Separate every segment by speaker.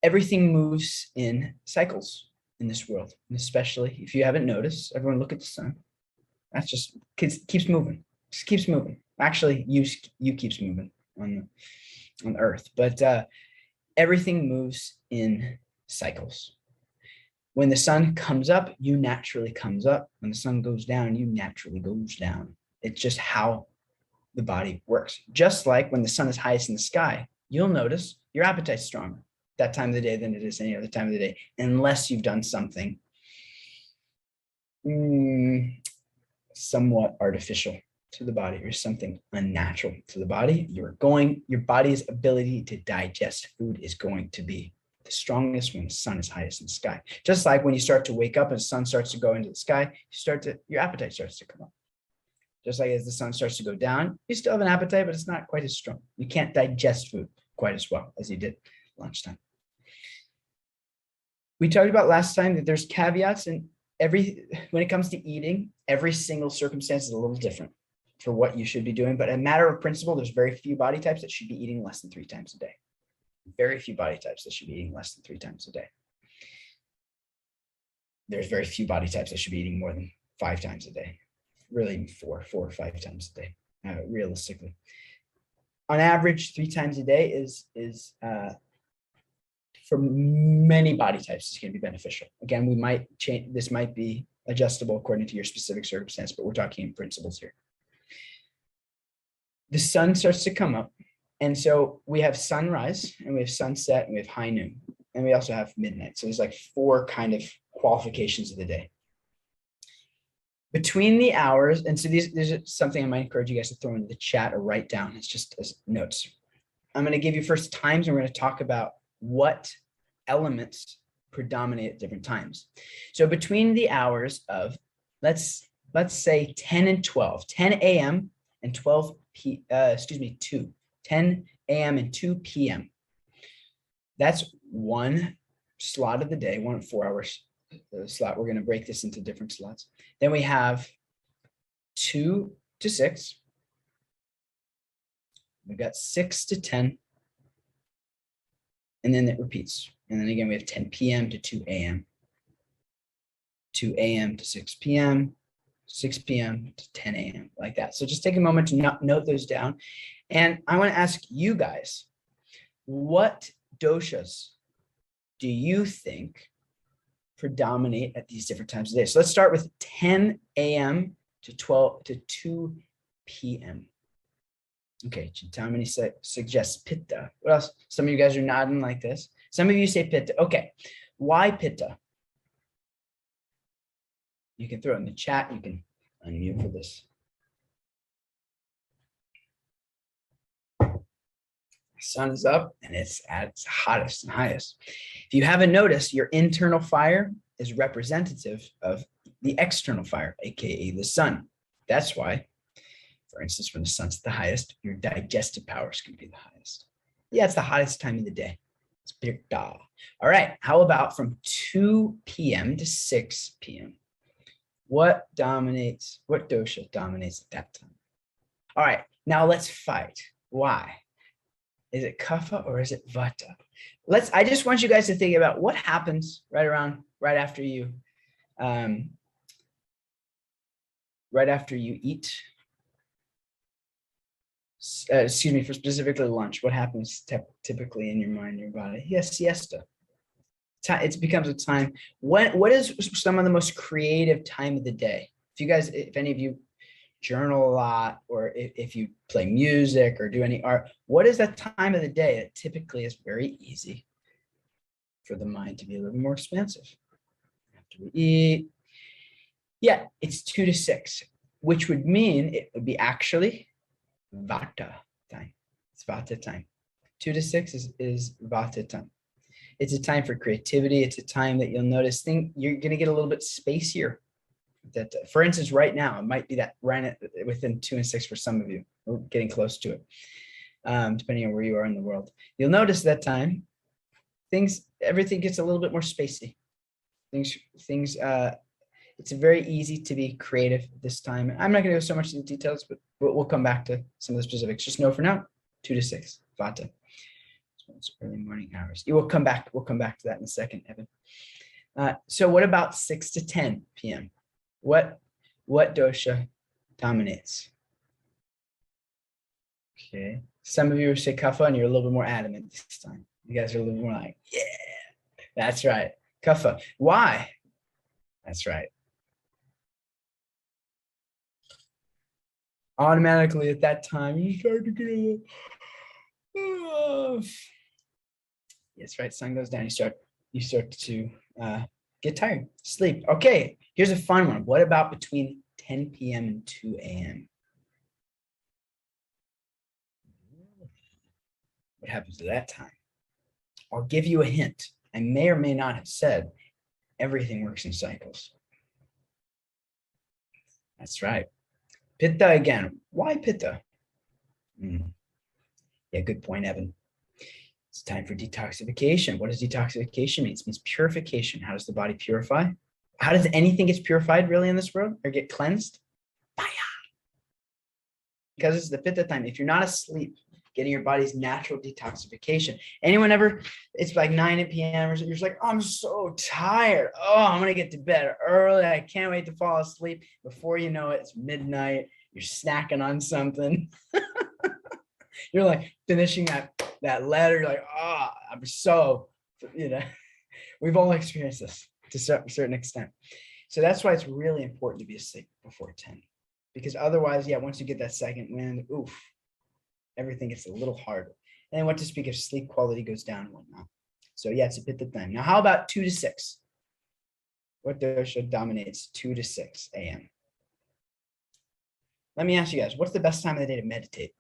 Speaker 1: Everything moves in cycles in this world, and especially if you haven't noticed, everyone look at the sun. That's just keeps moving, just keeps moving. Actually, you keeps moving on Earth, but everything moves in cycles. When the sun comes up, you naturally comes up. When the sun goes down, you naturally goes down. It's just how the body works. Just like when the sun is highest in the sky, you'll notice your appetite's stronger that time of the day than it is any other time of the day, unless you've done something somewhat artificial to the body or something unnatural to the body. Your body's ability to digest food is going to be the strongest when the sun is highest in the sky. Just like when you start to wake up and the sun starts to go into the sky, your appetite starts to come up. Just like as the sun starts to go down, you still have an appetite, but it's not quite as strong. You can't digest food quite as well as you did lunchtime. We talked about last time that there's caveats, and when it comes to eating, every single circumstance is a little different for what you should be doing. But a matter of principle, there's very few body types that should be eating less than 3 times a day. Very few body types that should be eating less than 3 times a day. There's very few body types that should be eating more than 5 times a day. Really 4 or 5 times a day, realistically. On average, 3 times a day is for many body types, it's going to be beneficial. Again, we might change, this might be adjustable according to your specific circumstance, but we're talking in principles here. The sun starts to come up. And so we have sunrise and we have sunset and we have high noon. And we also have midnight. So there's like 4 kind of qualifications of the day. Between the hours, and so these are something I might encourage you guys to throw into the chat or write down. It's just as notes. I'm going to give you first times, and we're going to talk about what elements predominate at different times. So between the hours of, let's say 10 and 12, 10 a.m. and 2, 10 a.m. and 2 p.m. That's one slot of the day, 1 4 hours slot. We're going to break this into different slots. Then we have 2 to 6. We've got 6 to 10. And then it repeats. And then again, we have 10 p.m. to 2 a.m. 2 a.m. to 6 p.m. 6 p.m. to 10 a.m. like that. So just take a moment to note those down. And I want to ask you guys, what doshas do you think predominate at these different times of the day? So let's start with 10 a.m. to 2 p.m. Okay, Chintamani suggests Pitta. What else? Some of you guys are nodding like this. Some of you say Pitta. Okay, why Pitta? You can throw it in the chat. You can unmute for this. The sun is up and it's at its hottest and highest. If you haven't noticed, your internal fire is representative of the external fire, aka the sun. That's why, for instance, when the sun's at the highest, your digestive powers can be the highest. Yeah, it's the hottest time of the day. It's Pitta. All right, how about from 2 p.m. to 6 p.m.? What dosha dominates at that time? All right, now let's fight. Why? Is it kapha or is it vata? I just want you guys to think about what happens right after you eat. Excuse me, for specifically lunch, what happens typically in your mind, your body? Yes, siesta. It becomes a time. What is some of the most creative time of the day? If any of you journal a lot, or if you play music or do any art, what is that time of the day that typically is very easy for the mind to be a little more expansive? After we eat, yeah, it's 2 to 6, which would mean it would be actually vata time. It's vata time. 2 to 6 is vata time. It's a time for creativity. It's a time that you'll notice you're going to get a little bit spacier. That, for instance, right now, it might be that right within 2 and 6 for some of you. We're getting close to it, depending on where you are in the world. You'll notice that time, everything gets a little bit more spacey. It's very easy to be creative this time. I'm not going to go so much into the details, but we'll come back to some of the specifics. Just know for now, 2 to 6, vata. Those early morning hours. You will come back. We'll come back to that in a second, Evan. So what about 6 to 10 p.m.? What dosha dominates? Okay. Some of you say kapha, and you're a little bit more adamant this time. You guys are a little more like, yeah, that's right. Kapha. Why? That's right. Automatically at that time, you start to get a little, that's right. Sun goes down. You start to get tired, sleep. Okay, here's a fun one. What about between 10 p.m. and 2 a.m.? What happens at that time? I'll give you a hint. I may or may not have said everything works in cycles. That's right. Pitta again. Why Pitta? Yeah, good point, Evan. It's time for detoxification. What does detoxification mean? It means purification. How does the body purify? How does anything get purified really in this world or get cleansed? Fire. Because it's the Pitta time. If you're not asleep, getting your body's natural detoxification. Anyone ever, it's like 9 p.m. or you're just like, I'm so tired. Oh, I'm going to get to bed early. I can't wait to fall asleep. Before you know it, it's midnight. You're snacking on something. You're like finishing that letter. You're like, oh, I'm so, we've all experienced this to a certain extent. So that's why it's really important to be asleep before 10. Because otherwise, once you get that second wind, everything gets a little harder. And what to speak of sleep quality goes down and whatnot. So it's a Pitta time. Now, how about 2 to 6? What dosha dominates 2 to 6 a.m.? Let me ask you guys, what's the best time of the day to meditate?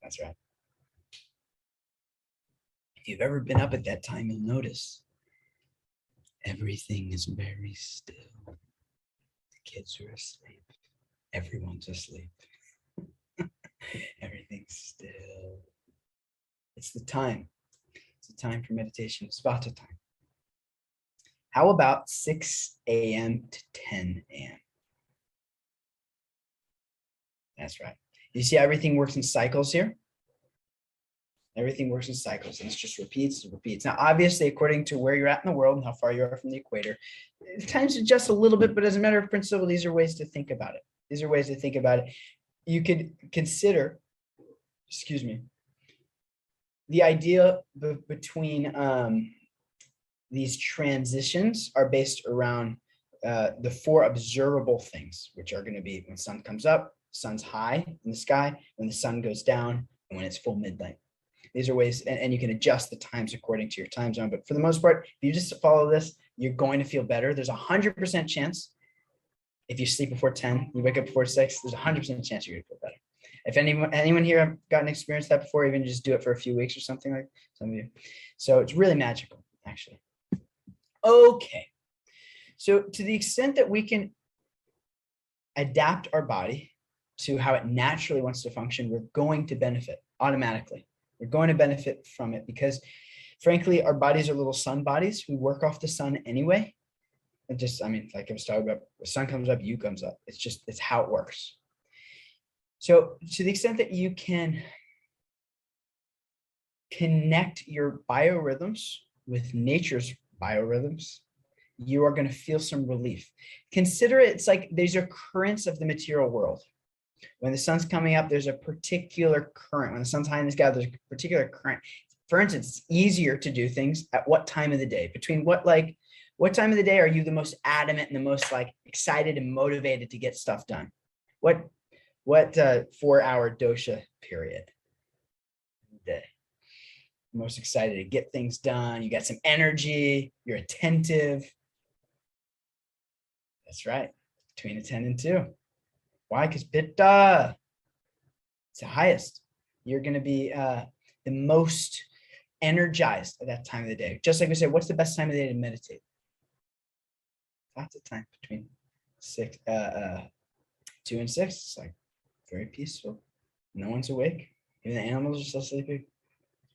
Speaker 1: That's right. If you've ever been up at that time, you'll notice everything is very still. The kids are asleep. Everyone's asleep. Everything's still. It's the time. It's the time for meditation. It's Vata time. How about 6 a.m. to 10 a.m.? That's right. You see, everything works in cycles here. Everything works in cycles, and it just repeats and repeats. Now, obviously, according to where you're at in the world and how far you are from the equator, times adjust a little bit, but as a matter of principle, these are ways to think about it. These are ways to think about it. You could consider, the idea between these transitions are based around the 4 observable things, which are going to be when the sun comes up, sun's high in the sky, when the sun goes down, and when it's full midnight. These are ways, and you can adjust the times according to your time zone. But for the most part, if you just follow this, you're going to feel better. There's 100% chance if you sleep before 10, you wake up before 6, there's 100% chance you're going to feel better. If anyone here have gotten experienced that before, even just do it for a few weeks or something like some of you. So it's really magical, actually. Okay. So to the extent that we can adapt our body to how it naturally wants to function, we're going to benefit automatically. We're going to benefit from it because, frankly, our bodies are little sun bodies. We work off the sun anyway. It just, like I was talking about, the sun comes up, you comes up. It's how it works. So to the extent that you can connect your biorhythms with nature's biorhythms, you are going to feel some relief. Consider it's like these are currents of the material world. When the sun's coming up, there's a particular current. When the sun's high in the sky, there's a particular current. For instance, it's easier to do things at what time of the day? Between what time of the day are you the most adamant and the most excited and motivated to get stuff done? What 4-hour dosha period of the day? Most excited to get things done. You got some energy. You're attentive. That's right. Between a 10 and 2. Why? Because Pitta, it's the highest. You're going to be the most energized at that time of the day. Just like we said, what's the best time of the day to meditate? Lots of time between 2 and 6. It's very peaceful. No one's awake. Even the animals are still sleeping.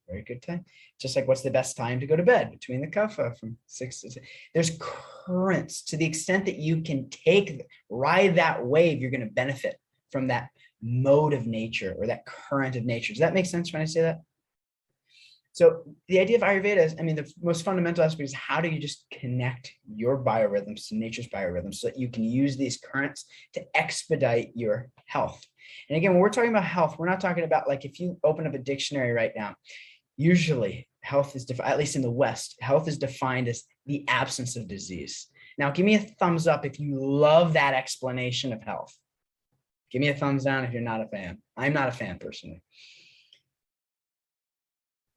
Speaker 1: Very good time. Just like what's the best time to go to bed? Between the kapha from 6 to 6. There's currents. To the extent that you can ride that wave, you're going to benefit from that mode of nature or that current of nature. Does that make sense when I say that? So the idea of Ayurveda is, I mean, the most fundamental aspect is how do you just connect your biorhythms to nature's biorhythms so that you can use these currents to expedite your health. And again, when we're talking about health, we're not talking about like if you open up a dictionary right now, usually health is defined, at least in the West, health is defined as the absence of disease. Now, give me a thumbs up if you love that explanation of health. Give me a thumbs down if you're not a fan. I'm not a fan personally.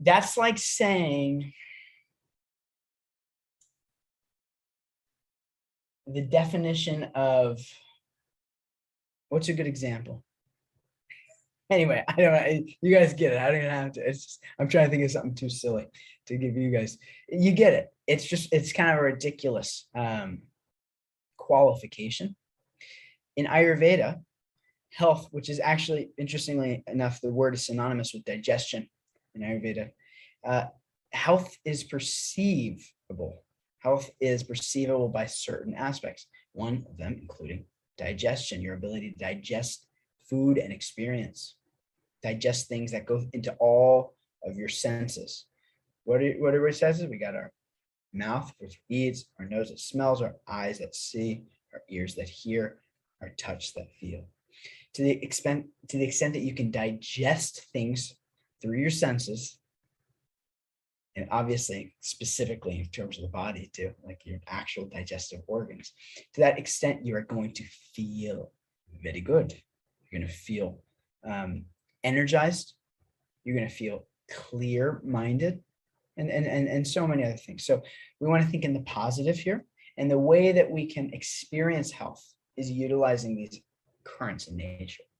Speaker 1: That's like saying the definition of, what's a good example? Anyway, I don't know. You guys get it. I don't even have to. It's just, I'm trying to think of something too silly to give you guys. You get it. It's just, it's kind of a ridiculous qualification. In Ayurveda, health, which is actually, interestingly enough, the word is synonymous with digestion in Ayurveda. Health is perceivable. Health is perceivable by certain aspects. One of them including digestion, your ability to digest food and experience, digest things that go into all of your senses. What are our senses? We got our mouth, which eats, our nose that smells, our eyes that see, our ears that hear, our touch that feel. To the extent that you can digest things through your senses, and obviously specifically in terms of the body too, like your actual digestive organs, to that extent, you are going to feel very good. You're going to feel energized. You're going to feel clear-minded, and so many other things. So we want to think in the positive here. And the way that we can experience health is utilizing these currents in nature.